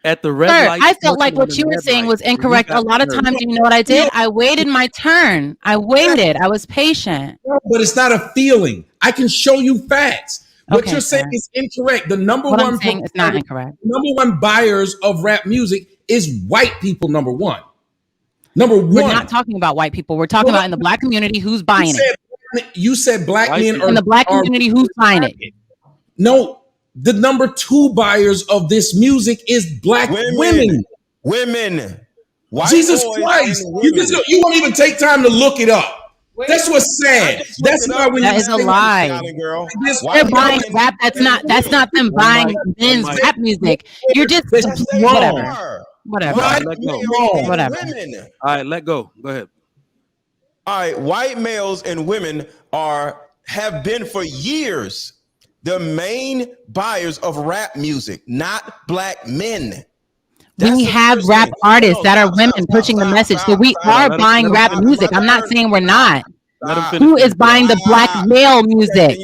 at the red Sir, light. I felt like what you were saying was incorrect. A lot of times, you know what I did? I waited my turn. I waited. I was patient. But it's not a feeling. I can show you facts. What Okay, you're saying sir. is incorrect. The number What I'm one saying is not incorrect. number one buyers of rap music is white people. Number one. We're not talking about white people. We're talking about in the black community who's buying it. You said black men in the black community who's buying it. No, the number two buyers of this music is black women. White Jesus Christ. You won't even take time to look it up. That's what's sad. That's why when that is a lie. They're buying rap. That's not them buying men's rap music. You're just whatever. Whatever. All right, let go. Whatever. All right, let go. Go ahead. All right, white males and women have been for years the main buyers of rap music, not black men. We have rap artists that are women pushing the message. So we are buying rap music. I'm not saying we're not. Who is buying the black male music?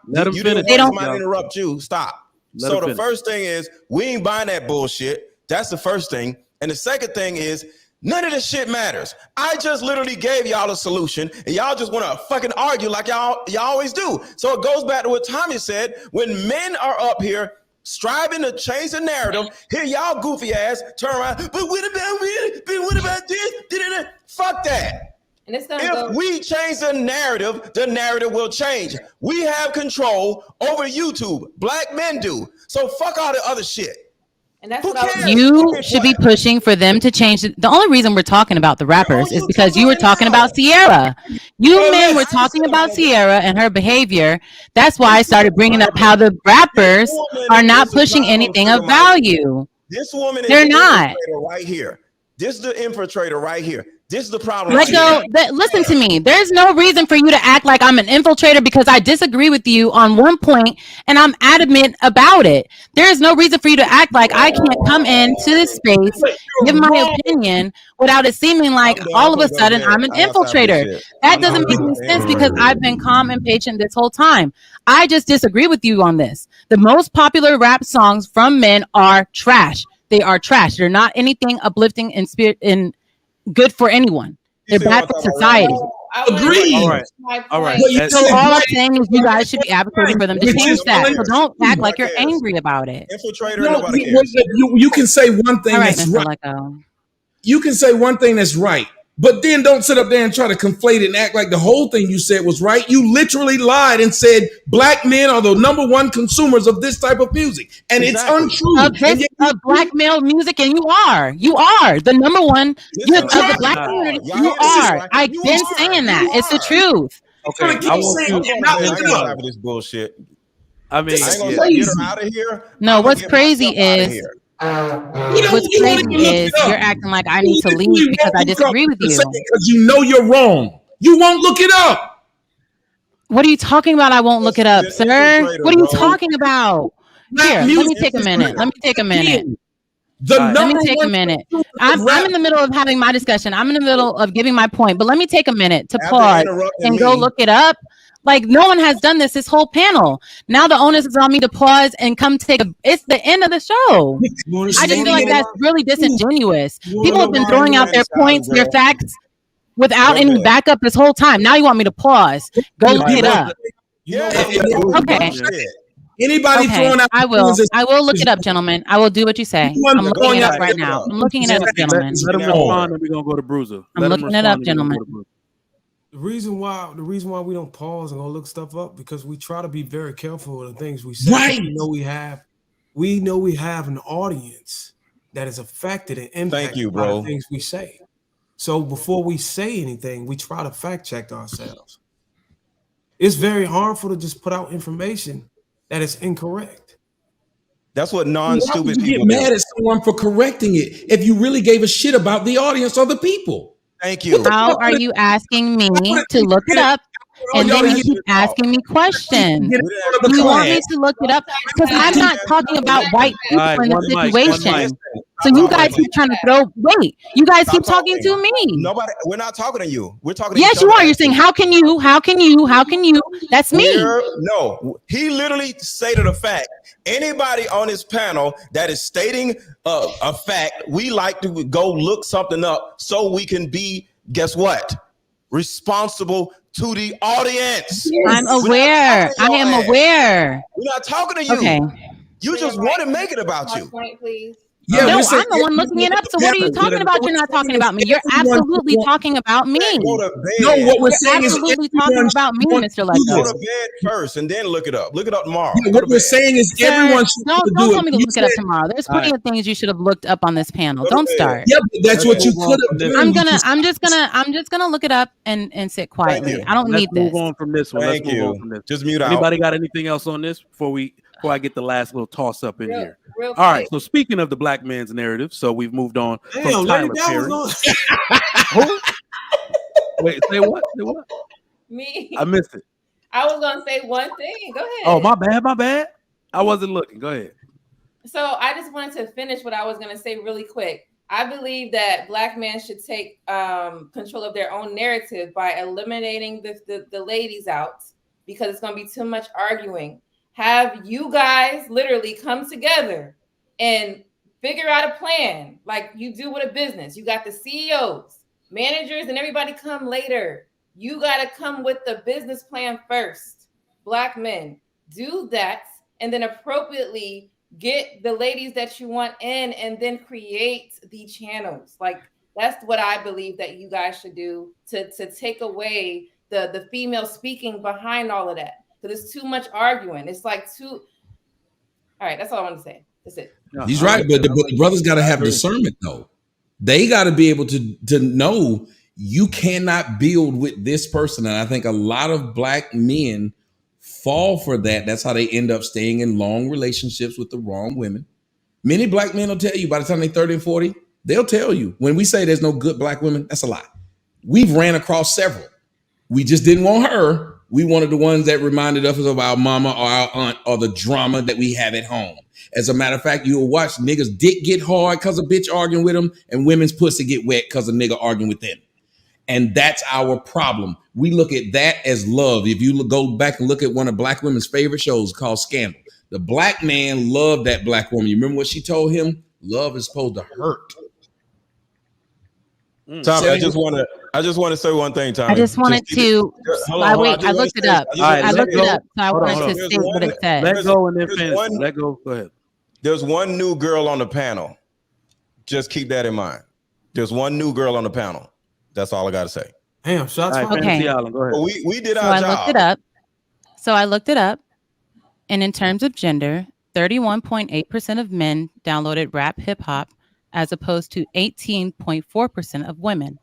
Let them finish. They don't mind interrupt you. Stop. So the first thing is we ain't buying that bullshit. That's the first thing. And the second thing is none of this shit matters. I just literally gave y'all a solution and y'all just want to fucking argue like y'all always do. So it goes back to what Tommy said. When men are up here striving to change the narrative, here y'all goofy ass turn around. But what about me? But what about this? Fuck that. And it's if we change the narrative will change. We have control over YouTube. Black men do. So fuck all the other shit. And that's you should be pushing for them to change. The only reason we're talking about the rappers is because you were talking about Sierra. You men were talking about Sierra and her behavior. That's why I started bringing up how the rappers are not pushing anything of value. This woman is They're not right here. This is the infiltrator right here. This is the problem. Listen to me. There's no reason for you to act like I'm an infiltrator because I disagree with you on one point and I'm adamant about it. There is no reason for you to act like I can't come into this space, give my opinion without it seeming like all of a sudden I'm an infiltrator. That doesn't make any sense because I've been calm and patient this whole time. I just disagree with you on this. The most popular rap songs from men are trash. They are trash. They're not anything uplifting and spirit in good for anyone. They're bad for society. Agree. All right. So all I'm saying is you guys should be advocating for them to change that. So don't act like you're angry about it. You can say one thing that's right. You can say one thing that's right. But then don't sit up there and try to conflate it and act like the whole thing you said was right. You literally lied and said black men are the number one consumers of this type of music. And it's untrue. Of black male music, and you are the number one of the black community. You are. I've been saying that. It's the truth. Okay, I want you this bullshit. I mean, I ain't gonna get her out of here. No, what's crazy is you're acting like I need to leave because I disagree with you. Because you know you're wrong. You won't look it up. What are you talking about? I won't look it up, sir. What are you talking about? Here, let me take a minute. Let me take a minute. I'm in the middle of having my discussion. I'm in the middle of giving my point, but let me take a minute to pause and go look it up. Like no one has done this whole panel. Now the onus is on me to pause and come it's the end of the show. I just feel like that's really disingenuous. People have been throwing out their points, their facts without any backup this whole time. Now you want me to pause. Go look it up. Okay. Anybody throwing out I will look it up, gentlemen. I will do what you say. I'm looking it up right now. I'm looking it up, gentlemen. Let him respond and we're gonna go to Bruiser. I'm looking it up, gentlemen. The reason why we don't pause and go look stuff up because we try to be very careful with the things we say. Right. We know we have an audience that is affected and impacted by the things we say. So before we say anything, we try to fact check ourselves. It's very harmful to just put out information that is incorrect. That's what non-stupid people get mad at someone for correcting it if you really gave a shit about the audience or the people. Thank you. How are you asking me to look it up? And then you keep asking me questions. You want me to look it up? Because I'm not talking about white people in the situation. So you guys keep trying to throw. Wait, you guys keep talking to me. Nobody. We're not talking to you. We're talking to yes, you are. You're saying, how can you? How can you? How can you? That's me. No, he literally stated a fact. Anybody on this panel that is stating a fact, we like to go look something up so we can be, guess what? Responsible to the audience. I'm aware. I am aware. We're not talking to you. Okay. You just want to make it about you. Point, please. Yeah, no, I'm the one looking it up. So what are you talking about? You're not talking about me. You're absolutely talking about me. No, what we're saying is absolutely talking about me, Mr. Leco. Go to bed first and then look it up. Look it up tomorrow. Yeah, what we're saying is everyone should don't tell me to look it up tomorrow. There's plenty of things you should have looked up on this panel. Don't start. Yeah, but that's what you could have done. I'm just gonna look it up and sit quietly. I don't need this. Let's move on from this one. Thank you. Just mute out. Anybody got anything else on this before I get the last little toss up in here? All right. So speaking of the black man's narrative, so we've moved on from Tyler Perry. Wait, say what? Say what? Me. I missed it. I was gonna say one thing. Go ahead. Oh, my bad. I wasn't looking. Go ahead. So I just wanted to finish what I was gonna say really quick. I believe that black men should take control of their own narrative by eliminating the ladies out, because it's gonna be too much arguing. Have you guys literally come together and figure out a plan like you do with a business. You got the CEOs, managers, and everybody come later. You got to come with the business plan first. Black men, do that, and then appropriately get the ladies that you want in, and then create the channels. Like, that's what I believe that you guys should do to take away the female speaking behind all of that. Because it's too much arguing. It's like all right, that's all I want to say. That's it. He's right, but the brothers got to have discernment, though. They got to be able to know you cannot build with this person. And I think a lot of black men fall for that. That's how they end up staying in long relationships with the wrong women. Many black men will tell you by the time they're 30 and 40, they'll tell you. When we say there's no good black women, that's a lie. We've ran across several. We just didn't want her. We wanted the ones that reminded us of our mama or our aunt or the drama that we have at home. As a matter of fact, you'll watch niggas' dick get hard because a bitch arguing with them, and women's pussy get wet because a nigga arguing with them. And that's our problem. We look at that as love. If you go back and look at one of black women's favorite shows called Scandal, the black man loved that black woman. You remember what she told him? Love is supposed to hurt. Tommy, I just want to say one thing, Tommy. I just wanted to. I looked it up. I looked it up. So I wanted to say what it said. Let go and then finish. Let go. Go ahead. There's one new girl on the panel. Just keep that in mind. There's one new girl on the panel. That's all I got to say. Damn, shots. Okay. Fantasy Island. Go ahead. But we did our job. I looked it up. And in terms of gender, 31.8% of men downloaded rap hip hop, as opposed to 18.4% of women.